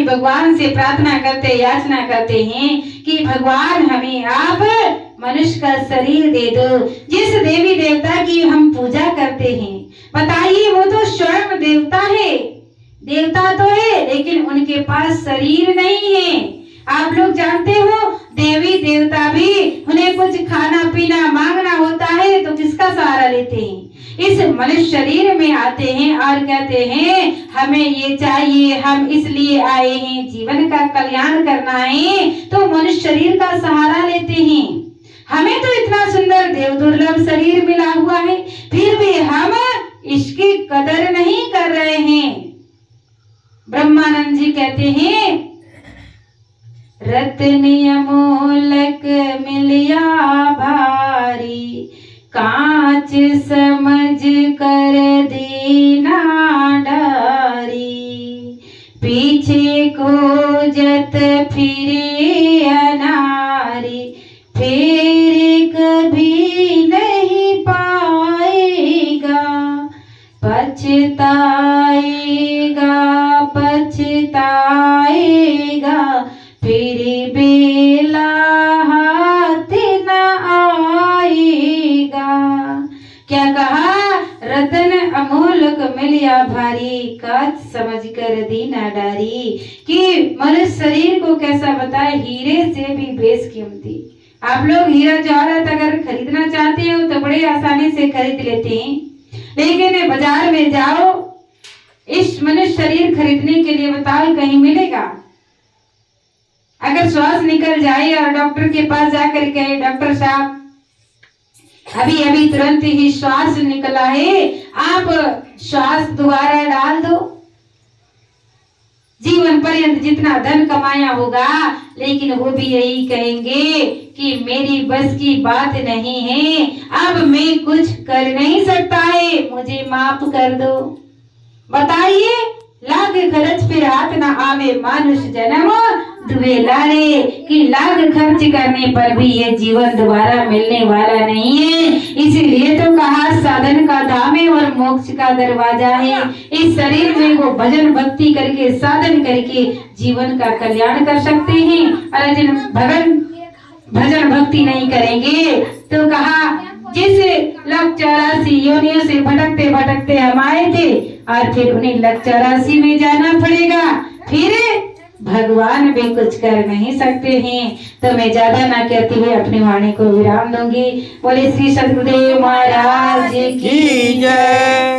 भगवान से प्रार्थना करते, याचना करते हैं कि भगवान हमें आप मनुष्य का शरीर दे दो। जिस देवी देवता की हम पूजा करते हैं, बताइए वो तो स्वयं देवता है, देवता तो है, लेकिन उनके पास शरीर नहीं है। आप लोग जानते हो देवी देवता भी उन्हें कुछ खाना पीना मांगना होता है तो किसका सहारा लेते हैं? इस मनुष्य शरीर में आते हैं और कहते हैं हमें ये चाहिए, हम इसलिए आए हैं, जीवन का कल्याण करना है, तो मनुष्य शरीर का सहारा लेते हैं। हमें तो इतना सुंदर देव दुर्लभ शरीर मिला हुआ है, फिर भी हम इसकी कदर नहीं कर रहे हैं। ब्रह्मानंद जी कहते हैं रत्न अमोलक मिलिया भारी, कांच समझ कर दीना डारी, पीछे खोजत फिरे अनारी, फिर कभी नहीं पाएगा, पछताएगा पछताएगा, फिर बेला हाथ न आएगा। क्या कहा? रतन अमोलक मिलिया भारी, कांच समझ कर दीना डारी। कि मनुष्य शरीर को कैसा बताए, हीरे से भी बेशकीमती। आप लोग हीरा जवाहरात अगर खरीदना चाहते हो तो बड़े आसानी से खरीद लेते हैं, लेकिन बाजार में जाओ इस मनुष्य शरीर खरीदने के लिए, बताओ कहीं मिलेगा? अगर श्वास निकल जाए और डॉक्टर के पास जाकर कहे डॉक्टर साहब अभी अभी तुरंत ही श्वास निकला है, आप श्वास दोबारा डाल दो, जीवन पर्यंत जितना धन कमाया होगा, लेकिन वो भी यही कहेंगे कि मेरी बस की बात नहीं है, अब मैं कुछ कर नहीं सकता है, मुझे माफ कर दो। बताइए, लाख खर्च फिर हाथ न आवे, मानुष जन्म दुबेला रे। कि लाख खर्च करने पर भी ये जीवन दोबारा मिलने वाला नहीं है, इसीलिए तो कहा साधन का धाम है और मोक्ष का दरवाजा है। इस शरीर में वो भजन भक्ति करके, साधन करके जीवन का कल्याण कर सकते हैं। और जिन भजन भक्ति नहीं करेंगे तो कहा जिस 184 योनियों से भटकते भटकते हम आए थे और फिर उन्हें 184 में जाना पड़ेगा, फिर भगवान भी कुछ कर नहीं सकते हैं। तो मैं ज्यादा ना कहती हुए अपनी वाणी को विराम दूंगी। बोले श्री सतगुरुदेव महाराज की जय।